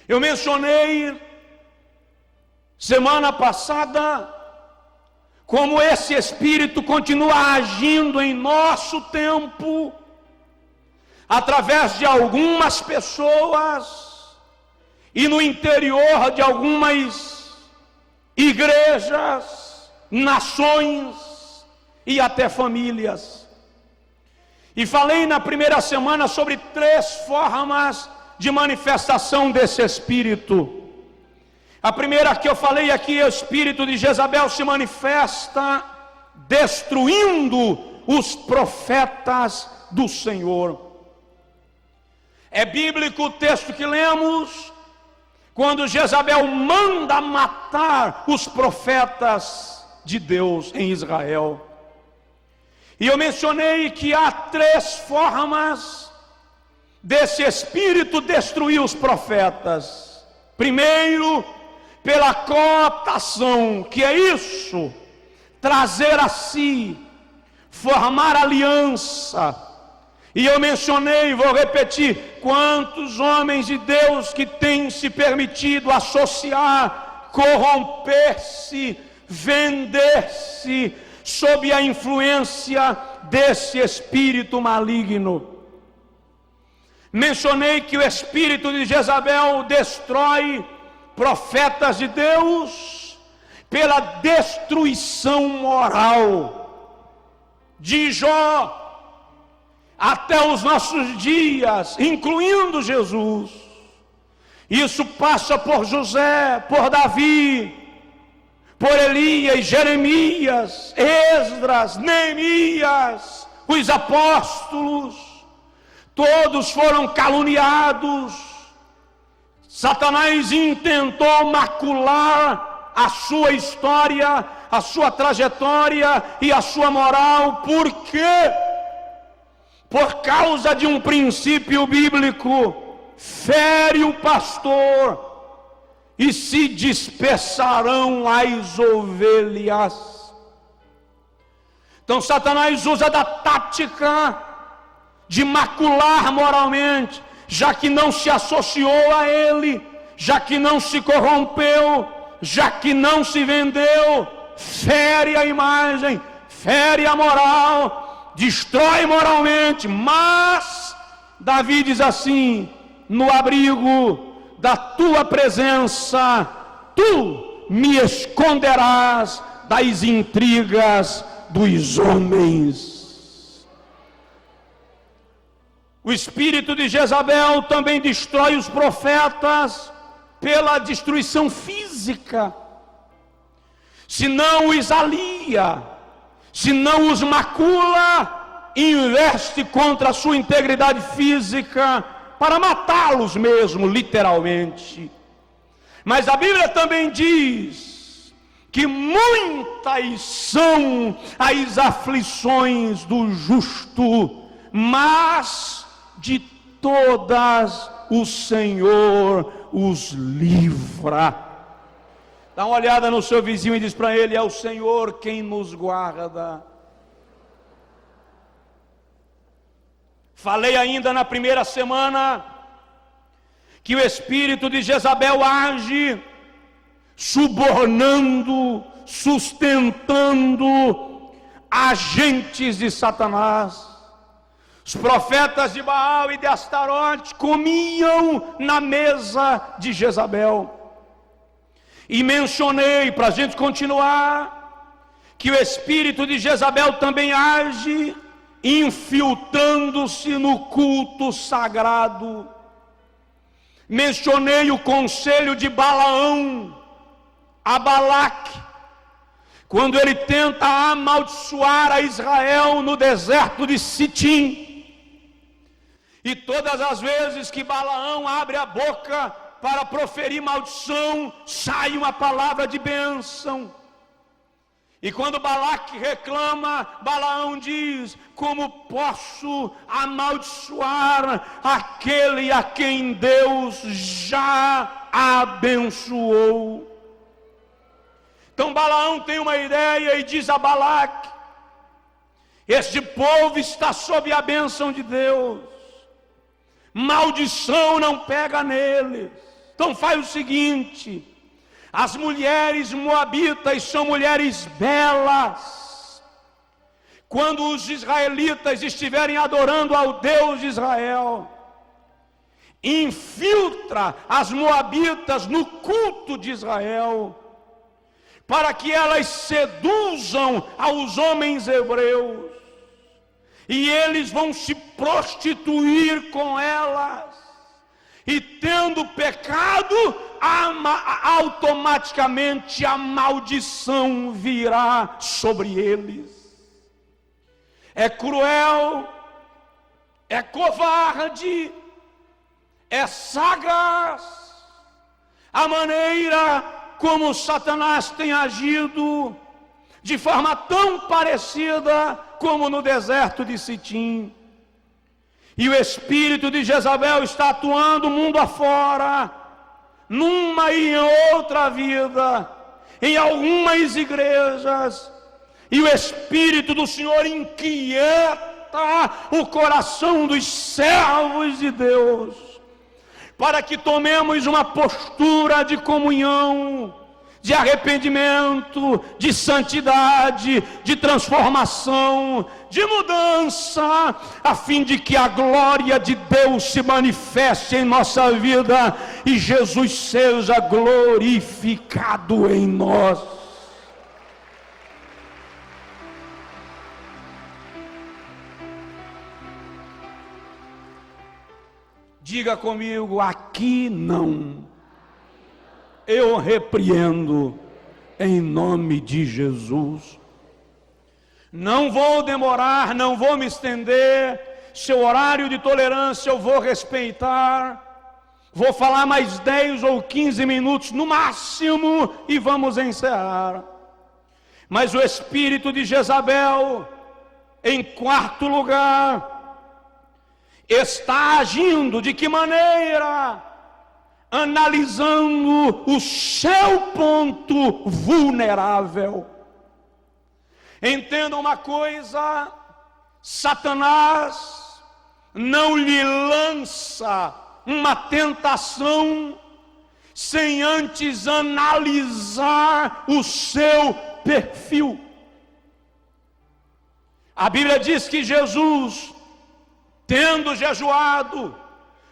Eu mencionei semana passada como esse espírito continua agindo em nosso tempo, através de algumas pessoas e no interior de algumas igrejas, nações e até famílias. E falei na primeira semana sobre 3 formas de manifestação desse espírito. A primeira que eu falei aqui, o espírito de Jezabel se manifesta destruindo os profetas do Senhor. É bíblico o texto que lemos, quando Jezabel manda matar os profetas de Deus em Israel. E eu mencionei que há 3 formas desse espírito destruir os profetas. Primeiro, pela cooptação, que é isso, trazer a si, formar aliança. E eu mencionei, vou repetir, quantos homens de Deus que têm se permitido associar, corromper-se, vender-se, sob a influência desse espírito maligno. Mencionei que o espírito de Jezabel destrói profetas de Deus pela destruição moral. De Jó até os nossos dias, incluindo Jesus. Isso passa por José, por Davi, por Elias, Jeremias, Esdras, Neemias, os apóstolos. Todos foram caluniados. Satanás intentou macular a sua história, a sua trajetória e a sua moral. Por quê? Por causa de um princípio bíblico: fere o pastor e se dispersarão as ovelhas. Então Satanás usa da tática de macular moralmente, já que não se associou a ele, já que não se corrompeu, já que não se vendeu, fere a imagem, fere a moral, destrói moralmente. Mas Davi diz assim: no abrigo da tua presença, tu me esconderás das intrigas dos homens. O espírito de Jezabel também destrói os profetas pela destruição física. Se não os alia, se não os macula, investe contra a sua integridade física para matá-los mesmo, literalmente. Mas a Bíblia também diz que muitas são as aflições do justo, mas de todas o Senhor os livra. Dá uma olhada no seu vizinho e diz para ele: é o Senhor quem nos guarda. Falei ainda na primeira semana que o espírito de Jezabel age subornando, sustentando agentes de Satanás. Os profetas de Baal e de Astarote comiam na mesa de Jezabel. E mencionei, para a gente continuar, que o espírito de Jezabel também age infiltrando-se no culto sagrado. Mencionei o conselho de Balaão a Balaque, quando ele tenta amaldiçoar a Israel no deserto de Sitim. E todas as vezes que Balaão abre a boca para proferir maldição, sai uma palavra de bênção. E quando Balaque reclama, Balaão diz: como posso amaldiçoar aquele a quem Deus já abençoou? Então Balaão tem uma ideia e diz a Balaque: este povo está sob a bênção de Deus, maldição não pega neles. Então faz o seguinte: as mulheres moabitas são mulheres belas. Quando os israelitas estiverem adorando ao Deus de Israel, infiltra as moabitas no culto de Israel, para que elas seduzam aos homens hebreus, e eles vão se prostituir com elas, e tendo pecado, automaticamente a maldição virá sobre eles. É cruel, é covarde, é sagaz a maneira como Satanás tem agido, de forma tão parecida como no deserto de Sitim. E o espírito de Jezabel está atuando mundo afora, numa e em outra vida, em algumas igrejas, e o Espírito do Senhor inquieta o coração dos servos de Deus, para que tomemos uma postura de comunhão, de arrependimento, de santidade, de transformação, de mudança, a fim de que a glória de Deus se manifeste em nossa vida e Jesus seja glorificado em nós. Diga comigo: aqui não. Eu repreendo em nome de Jesus. Não vou demorar, não vou me estender. Seu horário de tolerância eu vou respeitar. Vou falar mais 10 ou 15 minutos no máximo e vamos encerrar. Mas o espírito de Jezabel, em quarto lugar, está agindo de que maneira? Analisando o seu ponto vulnerável. Entenda uma coisa: Satanás não lhe lança uma tentação sem antes analisar o seu perfil. A Bíblia diz que Jesus, tendo jejuado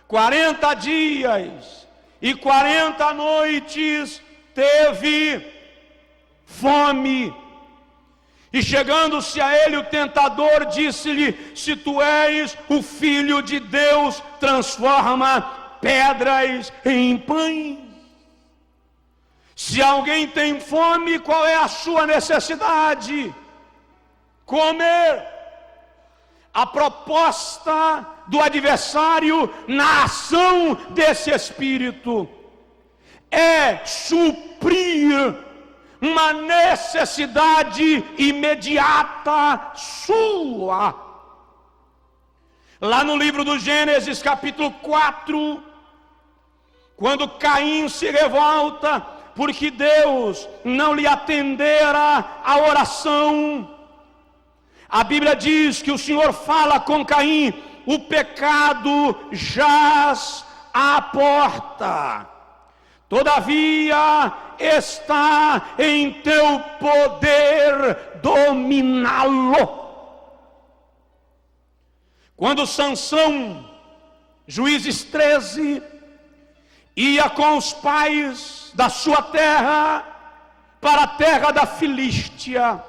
40 dias e 40 noites, teve fome. E chegando-se a ele, o tentador disse-lhe: se tu és o Filho de Deus, transforma pedras em pães. Se alguém tem fome, qual é a sua necessidade? Comer. A proposta do adversário na ação desse espírito é suprir uma necessidade imediata sua. Lá no livro do Gênesis, capítulo 4, quando Caim se revolta porque Deus não lhe atendera a oração, a Bíblia diz que o Senhor fala com Caim: o pecado jaz à porta, todavia está em teu poder dominá-lo. Quando Sansão, Juízes 13, ia com os pais da sua terra para a terra da Filístia,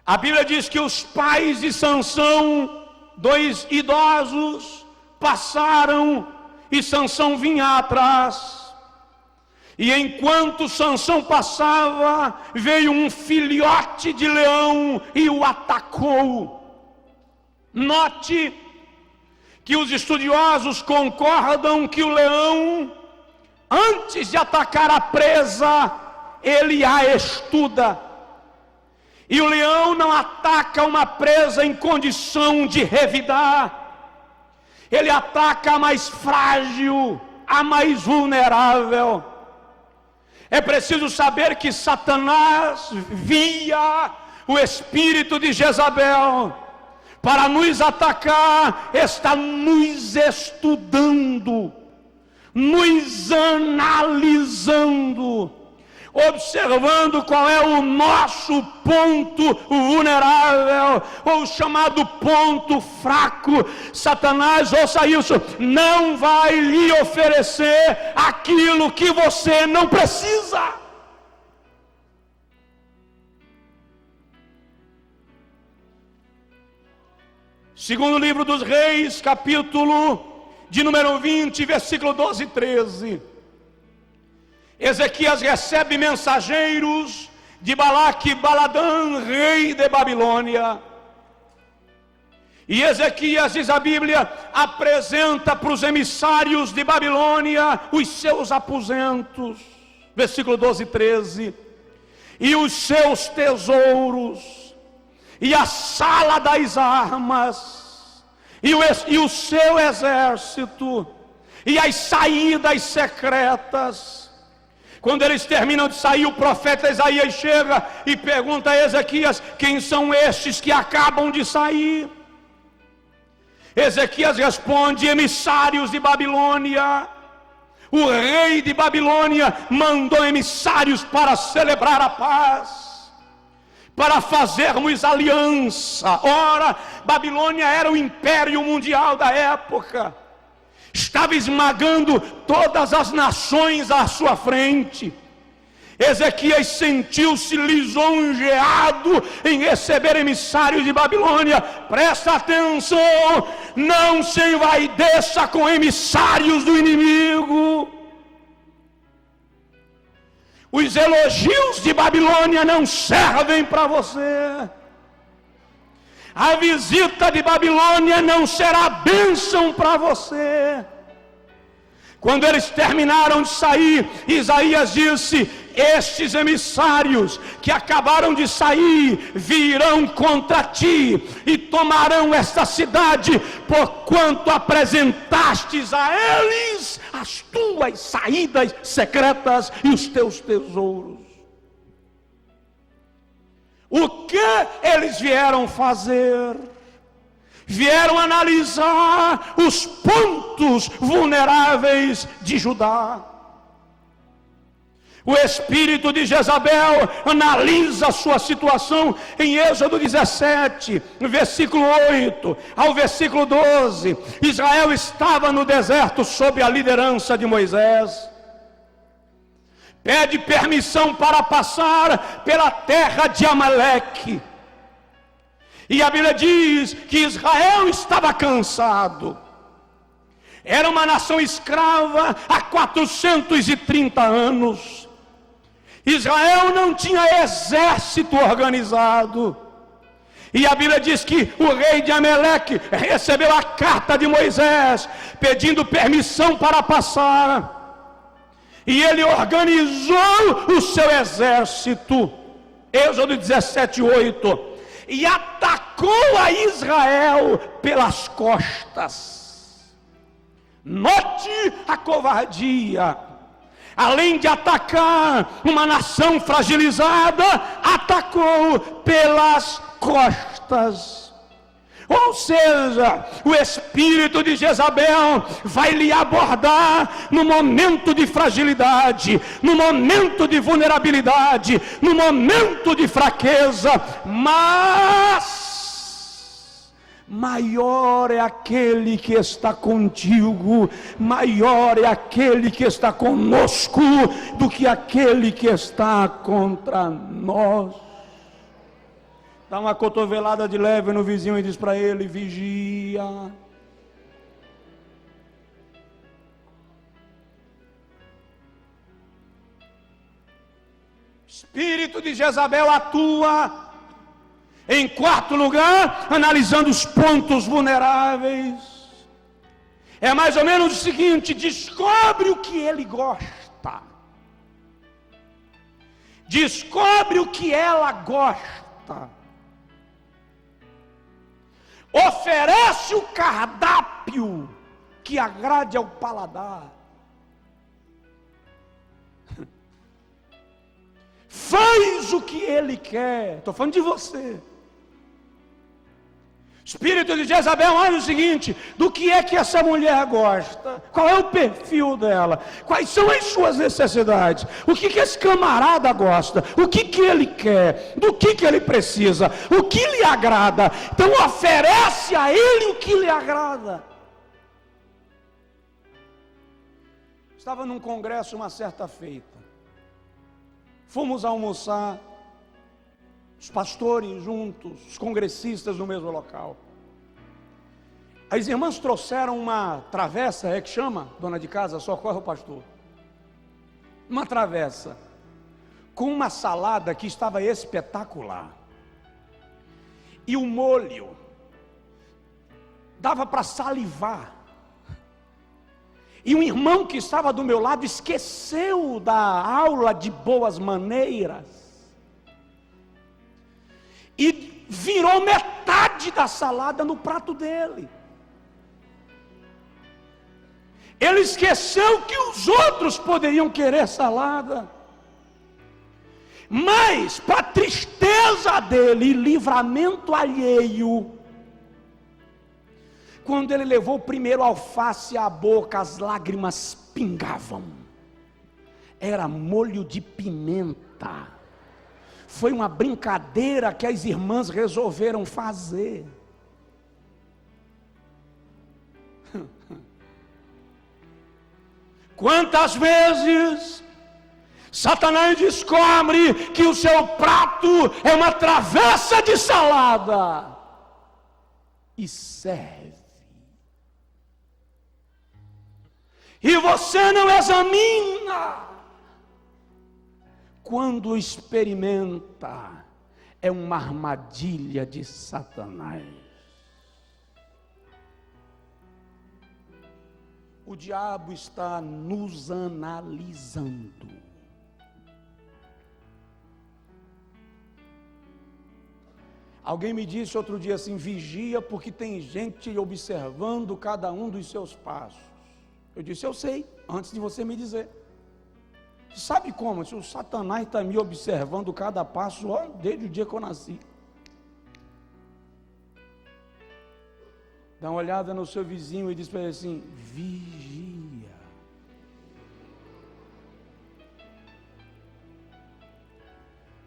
a Bíblia diz que os pais de Sansão, 2 idosos, passaram e Sansão vinha atrás. E enquanto Sansão passava, veio um filhote de leão e o atacou. Note que os estudiosos concordam que o leão, antes de atacar a presa, ele a estuda. E o leão não ataca uma presa em condição de revidar. Ele ataca a mais frágil, a mais vulnerável. É preciso saber que Satanás via o espírito de Jezabel para nos atacar, está nos estudando. nos analisando, observando qual é o nosso ponto vulnerável, ou o chamado ponto fraco. Satanás, ouça isso, não vai lhe oferecer aquilo que você não precisa. Segundo livro dos Reis, capítulo de número 20, versículo 12 e 13. Ezequias recebe mensageiros de Balaque e Baladã, rei de Babilônia. E Ezequias, diz a Bíblia, apresenta para os emissários de Babilônia os seus aposentos. Versículo 12 e 13. E os seus tesouros, e a sala das armas, e o seu exército, e as saídas secretas. Quando eles terminam de sair, o profeta Isaías chega e pergunta a Ezequias: quem são estes que acabam de sair? Ezequias responde: emissários de Babilônia. O rei de Babilônia mandou emissários para celebrar a paz, para fazermos aliança. Ora, Babilônia era o império mundial da época, estava esmagando todas as nações à sua frente. Ezequias sentiu-se lisonjeado em receber emissários de Babilônia. Presta atenção, não se envaideça com emissários do inimigo. Os elogios de Babilônia não servem para você. A visita de Babilônia não será bênção para você. Quando eles terminaram de sair, Isaías disse: estes emissários que acabaram de sair virão contra ti e tomarão esta cidade, porquanto apresentastes a eles as tuas saídas secretas e os teus tesouros. O que eles vieram fazer? Vieram analisar os pontos vulneráveis de Judá. O espírito de Jezabel analisa a sua situação em Êxodo 17, versículo 8 ao versículo 12. Israel estava no deserto sob a liderança de Moisés. Pede permissão para passar pela terra de Amaleque. E a Bíblia diz que Israel estava cansado. Era uma nação escrava há 430 anos. Israel não tinha exército organizado. E a Bíblia diz que o rei de Amaleque recebeu a carta de Moisés, pedindo permissão para passar. E ele organizou o seu exército. Êxodo 17, 8. E atacou a Israel pelas costas. Note a covardia. Além de atacar uma nação fragilizada, atacou pelas costas. Ou seja, o espírito de Jezabel vai lhe abordar no momento de fragilidade, no momento de vulnerabilidade, no momento de fraqueza, mas maior é aquele que está contigo, maior é aquele que está conosco do que aquele que está contra nós. Dá uma cotovelada de leve no vizinho e diz para ele: vigia. Espírito de Jezabel atua, em quarto lugar, analisando os pontos vulneráveis. É mais ou menos o seguinte: descobre o que ele gosta, descobre o que ela gosta, oferece o cardápio que agrade ao paladar, faz o que ele quer. Estou falando de você. Espírito de Jezabel, olha o seguinte: do que é que essa mulher gosta? Qual é o perfil dela? Quais são as suas necessidades? O que esse camarada gosta? O que ele quer? Do que ele precisa? O que lhe agrada? Então oferece a ele o que lhe agrada. Estava num congresso uma certa feita. Fomos almoçar, os pastores juntos, os congressistas no mesmo local. As irmãs trouxeram uma travessa, é que chama, dona de casa, socorre o pastor. Uma travessa, com uma salada que estava espetacular. E o molho, dava para salivar. E um irmão que estava do meu lado esqueceu da aula de boas maneiras e virou metade da salada no prato dele. Ele esqueceu que os outros poderiam querer salada, mas para tristeza dele e livramento alheio, quando ele levou o primeiro alface à boca, as lágrimas pingavam. Era molho de pimenta. Foi uma brincadeira que as irmãs resolveram fazer. Quantas vezes Satanás descobre que o seu prato é uma travessa de salada e serve. E você não examina. Quando experimenta, é uma armadilha de Satanás. O diabo está nos analisando. Alguém me disse outro dia assim: vigia, porque tem gente observando cada um dos seus passos. Eu disse: eu sei, antes de você me dizer. Sabe como? Se o Satanás está me observando cada passo, ó, desde o dia que eu nasci. Dá uma olhada no seu vizinho e diz para ele assim: vigia.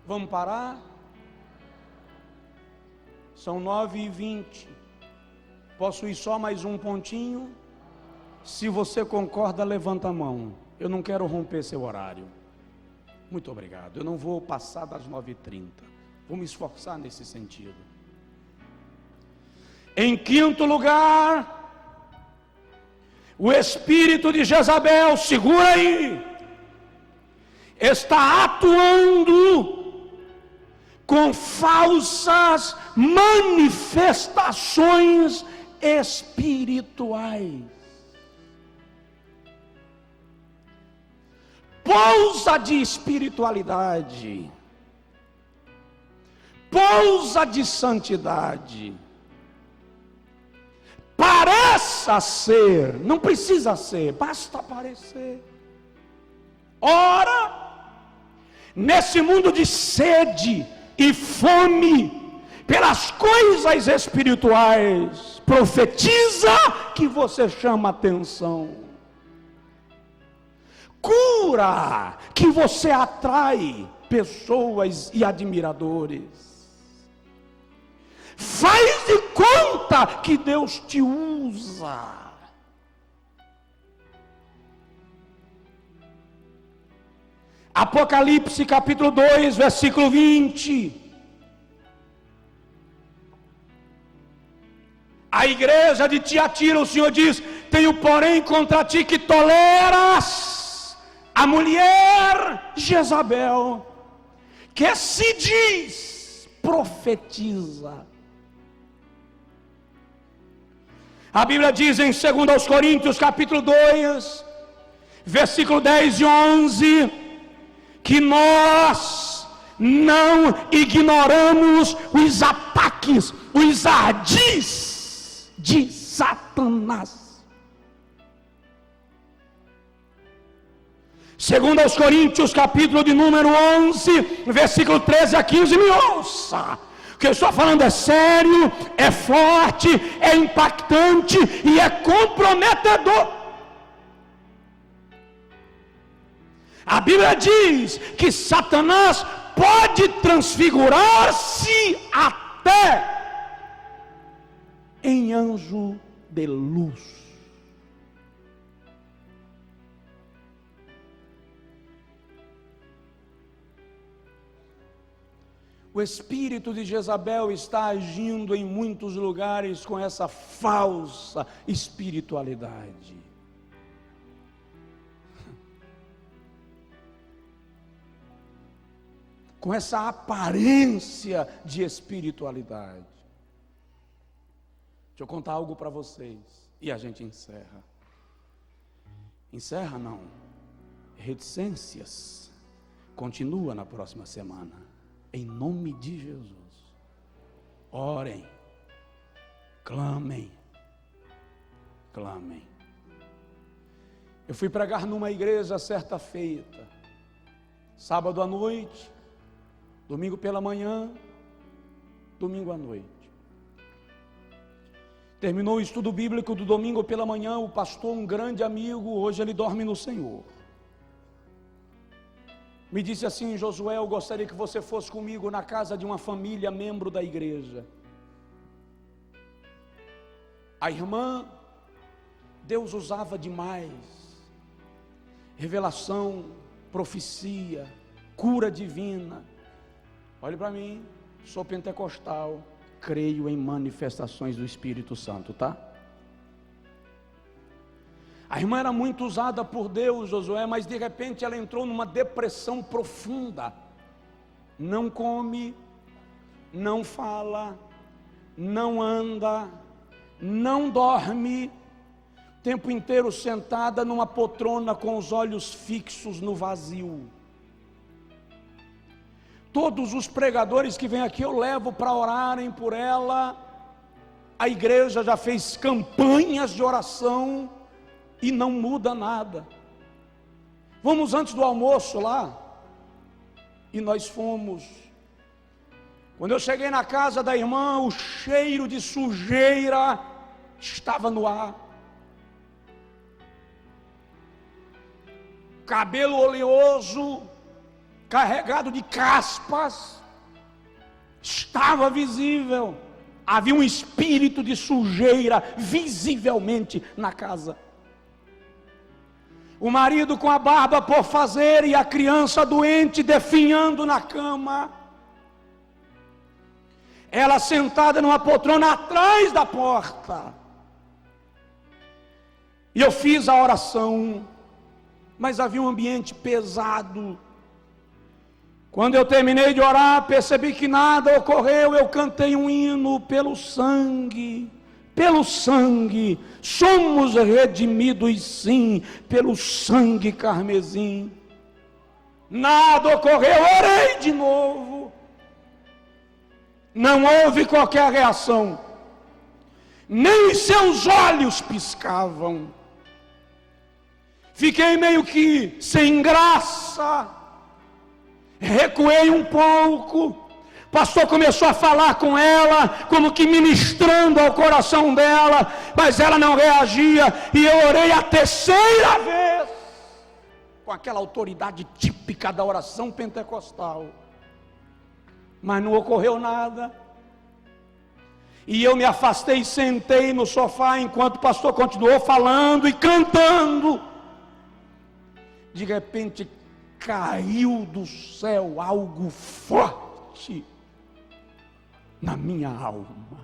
Vamos parar? São 9h20. Posso ir só mais um pontinho? Se você concorda, levanta a mão. Eu não quero romper seu horário. Muito obrigado. Eu não vou passar das 9h30. Vou me esforçar nesse sentido. Em quinto lugar, o espírito de Jezabel, segura aí, está atuando com falsas manifestações espirituais. Pousa de espiritualidade, pousa de santidade. Pareça ser, não precisa ser, basta parecer. Ora, nesse mundo de sede e fome pelas coisas espirituais, profetiza que você chama atenção. Cura que você atrai pessoas e admiradores. Faz de conta que Deus te usa. Apocalipse capítulo 2, versículo 20. A igreja de Tiatira, o Senhor diz: tenho porém contra ti que toleras a mulher Jezabel, que se diz profetiza. A Bíblia diz em 2 Coríntios capítulo 2, versículo 10 e 11, que nós não ignoramos os ataques, os ardis de Satanás. 2 Coríntios capítulo de número 11, versículo 13 a 15, me ouça. O que eu estou falando é sério, é forte, é impactante e é comprometedor. A Bíblia diz que Satanás pode transfigurar-se até em anjo de luz. O espírito de Jezabel está agindo em muitos lugares com essa falsa espiritualidade. Com essa aparência de espiritualidade. Deixa eu contar algo para vocês e a gente encerra. Encerra não. Reticências. Continua na próxima semana. Em nome de Jesus. Orem. Clamem. Clamem. Eu fui pregar numa igreja certa feita. Sábado à noite. Domingo pela manhã. Domingo à noite. Terminou o estudo bíblico do domingo pela manhã, o pastor, um grande amigo, hoje ele dorme no Senhor. Me disse assim: Josué, eu gostaria que você fosse comigo na casa de uma família, membro da igreja. A irmã, Deus usava demais. Revelação, profecia, cura divina. Olhe para mim, sou pentecostal. Creio em manifestações do Espírito Santo, tá? A irmã era muito usada por Deus, Josué, mas de repente ela entrou numa depressão profunda. Não come, não fala, não anda, não dorme, o tempo inteiro sentada numa poltrona com os olhos fixos no vazio. Todos os pregadores que vêm aqui eu levo para orarem por ela. A igreja já fez campanhas de oração e não muda nada. Vamos antes do almoço lá. E nós fomos. Quando eu cheguei na casa da irmã, o cheiro de sujeira estava no ar. Cabelo oleoso, carregado de caspas, estava visível. Havia um espírito de sujeira visivelmente na casa. O marido com a barba por fazer e a criança doente definhando na cama. Ela sentada numa poltrona atrás da porta. E eu fiz a oração, mas havia um ambiente pesado. Quando eu terminei de orar, percebi que nada ocorreu. Eu cantei um hino: pelo sangue, somos redimidos sim, pelo sangue carmesim. Nada ocorreu, orei de novo. Não houve qualquer reação, nem os seus olhos piscavam. Fiquei meio que sem graça. Recuei um pouco. O pastor começou a falar com ela, como que ministrando ao coração dela, mas ela não reagia. E eu orei a terceira vez, com aquela autoridade típica da oração pentecostal, mas não ocorreu nada. E eu me afastei e sentei no sofá, enquanto o pastor continuou falando e cantando. De repente caiu do céu algo forte na minha alma.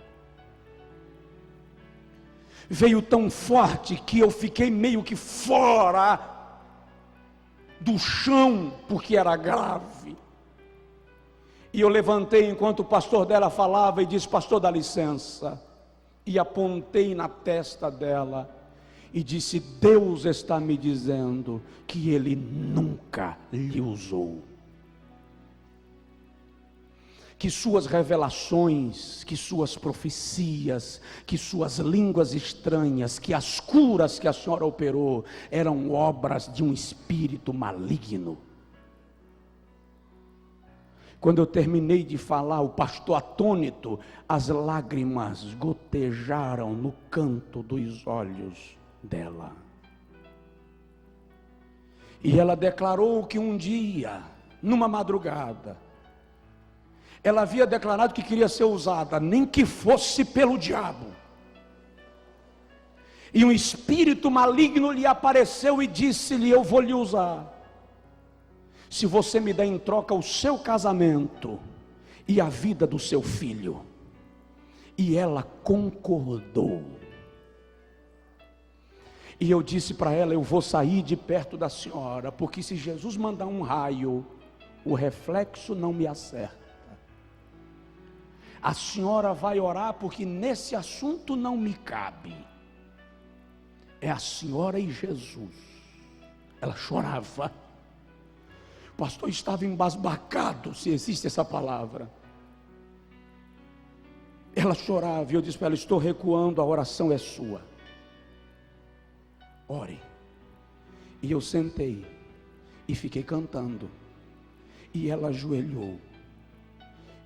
Veio tão forte que eu fiquei meio que fora do chão, porque era grave. E eu levantei enquanto o pastor dela falava e disse: pastor, dá licença. E apontei na testa dela e disse: Deus está me dizendo que Ele nunca lhe usou. Que suas revelações, que suas profecias, que suas línguas estranhas, que as curas que a senhora operou, eram obras de um espírito maligno. Quando eu terminei de falar, o pastor atônito, as lágrimas gotejaram no canto dos olhos dela. E ela declarou que um dia, numa madrugada, ela havia declarado que queria ser usada, nem que fosse pelo diabo. E um espírito maligno lhe apareceu e disse-lhe: eu vou lhe usar, se você me der em troca o seu casamento e a vida do seu filho. E ela concordou. E eu disse para ela: eu vou sair de perto da senhora, porque se Jesus mandar um raio, o reflexo não me acerta. A senhora vai orar, porque nesse assunto não me cabe. É a senhora e Jesus. Ela chorava. O pastor estava embasbacado, se existe essa palavra. Ela chorava e eu disse para ela: estou recuando, a oração é sua. Ore. E eu sentei e fiquei cantando. E ela ajoelhou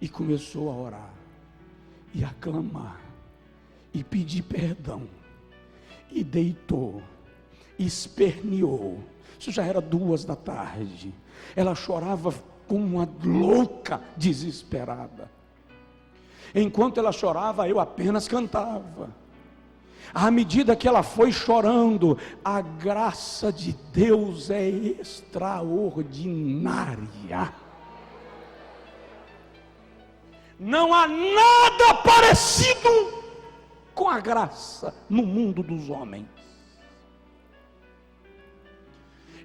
e começou a orar e a clamar e pedir perdão, e deitou, esperneou. Isso já era 2 da tarde. Ela chorava como uma louca, desesperada. Enquanto ela chorava, eu apenas cantava. À medida que ela foi chorando, a graça de Deus é extraordinária. Não há nada parecido com a graça no mundo dos homens.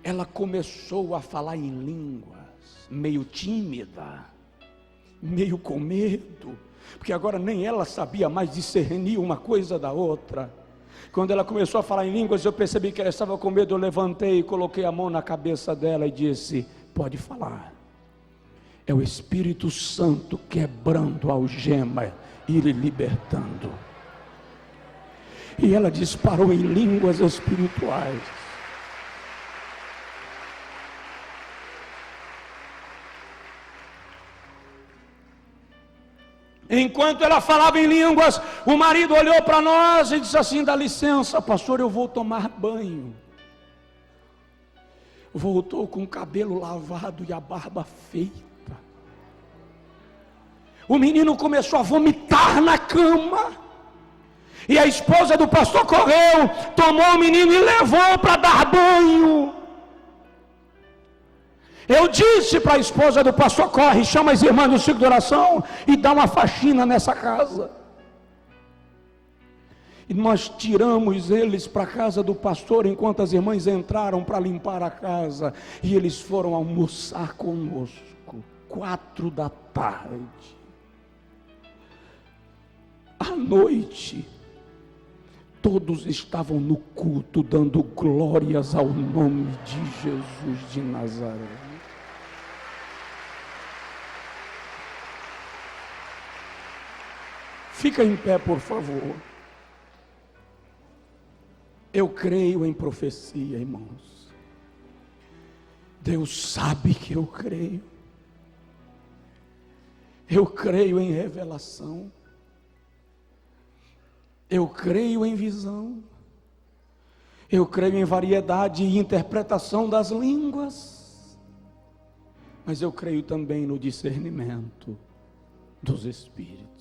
Ela começou a falar em línguas, meio tímida, meio com medo, porque agora nem ela sabia mais discernir uma coisa da outra. Quando ela começou a falar em línguas, eu percebi que ela estava com medo. Eu levantei e coloquei a mão na cabeça dela e disse: pode falar. É o Espírito Santo quebrando a algema e lhe libertando. E ela disparou em línguas espirituais. Enquanto ela falava em línguas, o marido olhou para nós e disse assim: dá licença, pastor, eu vou tomar banho. Voltou com o cabelo lavado e a barba feita. O menino começou a vomitar na cama. E a esposa do pastor correu, tomou o menino e levou para dar banho. Eu disse para a esposa do pastor: corre, chama as irmãs do ciclo de oração e dá uma faxina nessa casa. E nós tiramos eles para a casa do pastor, enquanto as irmãs entraram para limpar a casa. E eles foram almoçar conosco, 4 da tarde. À noite, todos estavam no culto, dando glórias ao nome de Jesus de Nazaré. Fica em pé, por favor. Eu creio em profecia, irmãos. Deus sabe que eu creio. Eu creio em revelação. Eu creio em visão. Eu creio em variedade e interpretação das línguas. Mas eu creio também no discernimento dos espíritos.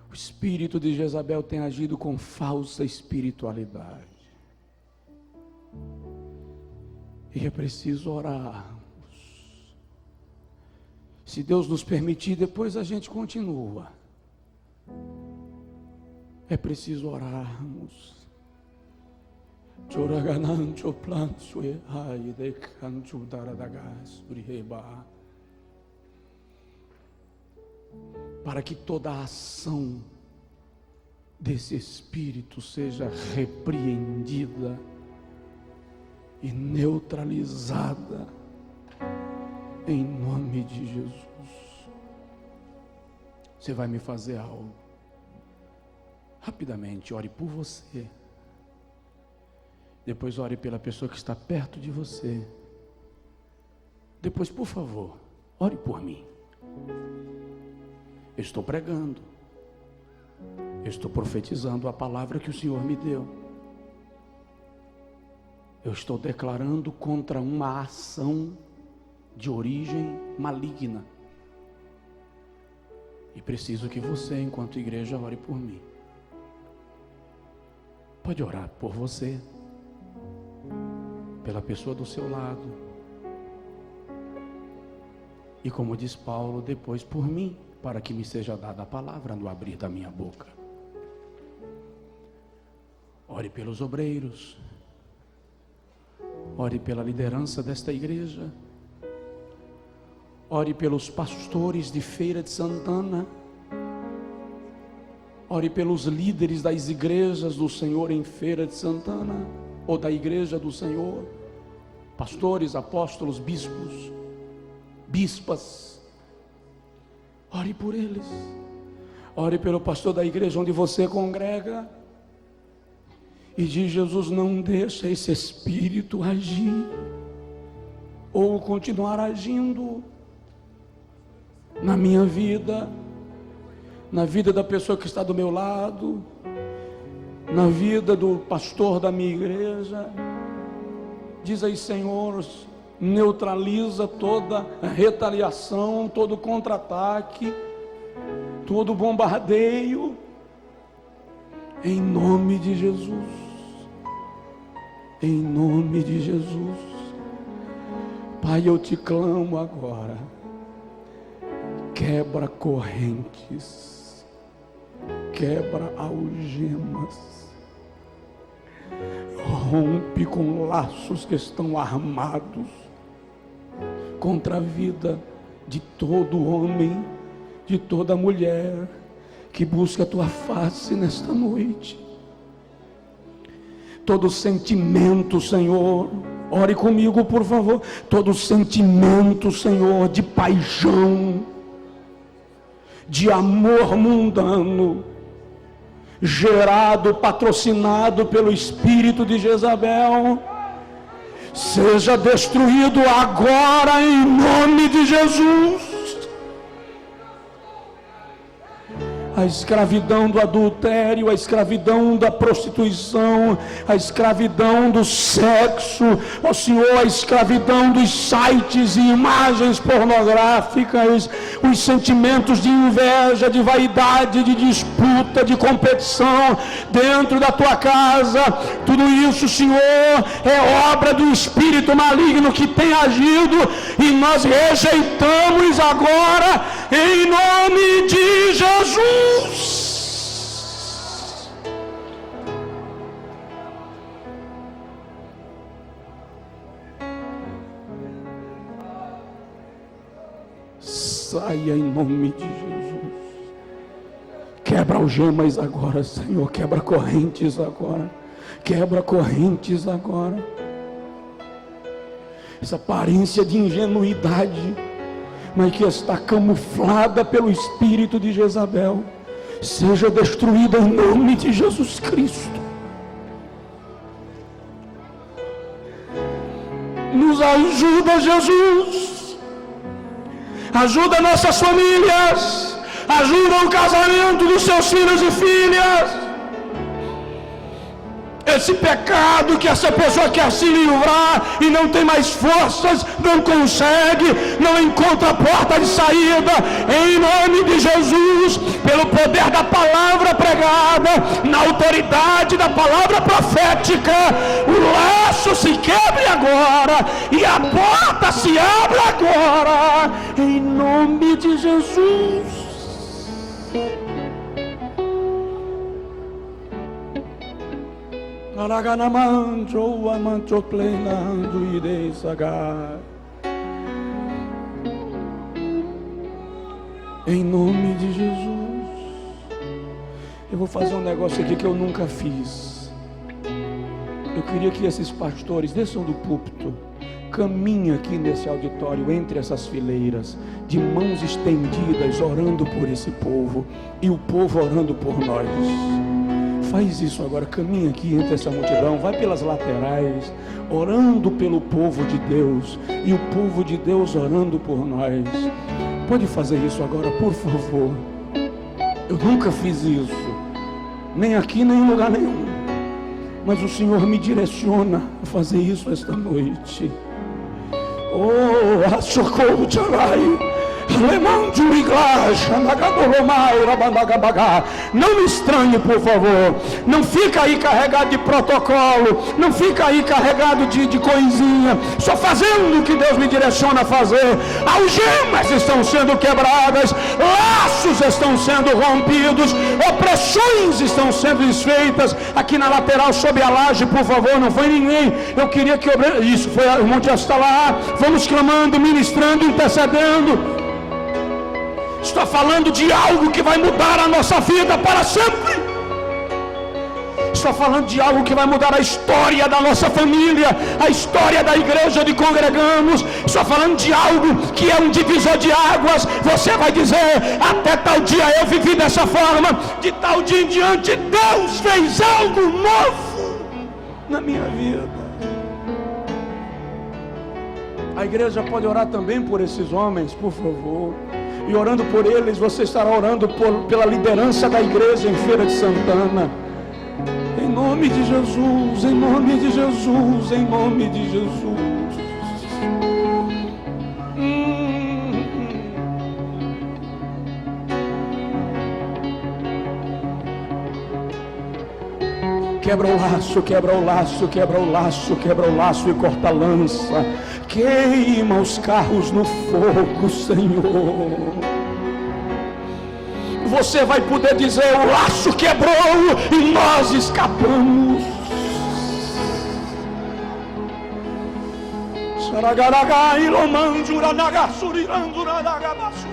O espírito de Jezabel tem agido com falsa espiritualidade. E é preciso orarmos. Se Deus nos permitir, depois a gente continua. É preciso orarmos. Para que toda a ação desse espírito seja repreendida e neutralizada em nome de Jesus. Você vai me fazer algo. Rapidamente, ore por você. Depois ore pela pessoa que está perto de você. Depois, por favor, ore por mim. Eu estou pregando, eu estou profetizando a palavra que o Senhor me deu. Eu estou declarando contra uma ação de origem maligna. E preciso que você, enquanto igreja, ore por mim. Pode orar por você, pela pessoa do seu lado. E como diz Paulo, depois por mim, para que me seja dada a palavra no abrir da minha boca. Ore pelos obreiros. Ore pela liderança desta igreja. Ore pelos pastores de Feira de Santana. Ore pelos líderes das igrejas do Senhor em Feira de Santana, ou da igreja do Senhor, pastores, apóstolos, bispos, bispas. Ore por eles. Ore pelo pastor da igreja onde você congrega. E diz: Jesus, não deixa esse espírito agir, ou continuar agindo na minha vida, na vida da pessoa que está do meu lado, na vida do pastor da minha igreja. Diz aí: Senhor, neutraliza toda retaliação, todo contra-ataque, todo bombardeio, em nome de Jesus. Em nome de Jesus. Pai, eu te clamo agora. Quebra correntes, quebra algemas, rompe com laços que estão armados contra a vida de todo homem, de toda mulher que busca a tua face nesta noite. Todo sentimento, Senhor, ore comigo por favor, todo sentimento, Senhor, de paixão, de amor mundano, gerado, patrocinado pelo espírito de Jezabel, seja destruído agora em nome de Jesus. A escravidão do adultério, a escravidão da prostituição, a escravidão do sexo, ó Senhor, a escravidão dos sites e imagens pornográficas, os sentimentos de inveja, de vaidade, de disputa, de competição dentro da tua casa, tudo isso, Senhor, é obra do espírito maligno que tem agido, e nós rejeitamos agora em nome de Jesus. Saia em nome de Jesus. Quebra algemas agora, Senhor. Quebra correntes agora. Quebra correntes agora. Essa aparência de ingenuidade, mas que está camuflada pelo espírito de Jezabel, seja destruída em nome de Jesus Cristo. Nos ajuda, Jesus. Ajuda nossas famílias. Ajuda o casamento dos seus filhos e filhas. Esse pecado que essa pessoa quer se livrar e não tem mais forças, não consegue, não encontra a porta de saída, em nome de Jesus, pelo poder da palavra pregada, na autoridade da palavra profética, o laço se quebre agora e a porta se abre agora, em nome de Jesus. Em nome de Jesus. Eu vou fazer um negócio aqui que eu nunca fiz. Eu queria que esses pastores desçam do púlpito, caminhem aqui nesse auditório, entre essas fileiras, de mãos estendidas, orando por esse povo, e o povo orando por nós. Faz isso agora, caminha aqui entre essa multidão, vai pelas laterais, orando pelo povo de Deus, e o povo de Deus orando por nós. Pode fazer isso agora, por favor. Eu nunca fiz isso, nem aqui, nem em lugar nenhum, mas o Senhor me direciona a fazer isso esta noite. Oh, a socorro te alai. Não me estranhe, por favor. Não fica aí carregado de protocolo, não fica aí carregado de coisinha, só fazendo o que Deus me direciona a fazer. Algemas estão sendo quebradas, laços estão sendo rompidos, opressões estão sendo desfeitas. Aqui na lateral, sob a laje, por favor, não foi ninguém. Eu queria que isso foi o Monte Astalá. Vamos clamando, ministrando, intercedendo. Estou falando de algo que vai mudar a nossa vida para sempre. Estou falando de algo que vai mudar a história da nossa família, a história da igreja de congregamos. Estou falando de algo que é um divisor de águas. Você vai dizer, até tal dia eu vivi dessa forma, de tal dia em diante Deus fez algo novo na minha vida. A igreja pode orar também por esses homens, por favor. E orando por eles, você estará orando pela liderança da igreja em Feira de Santana. Em nome de Jesus, em nome de Jesus, em nome de Jesus. Quebra o laço, quebra o laço, quebra o laço, quebra o laço e corta a lança. Queima os carros no fogo, Senhor. Você vai poder dizer, o laço quebrou e nós escapamos. Saragaraga, ilomanjuranaga, suriranduranagabasu.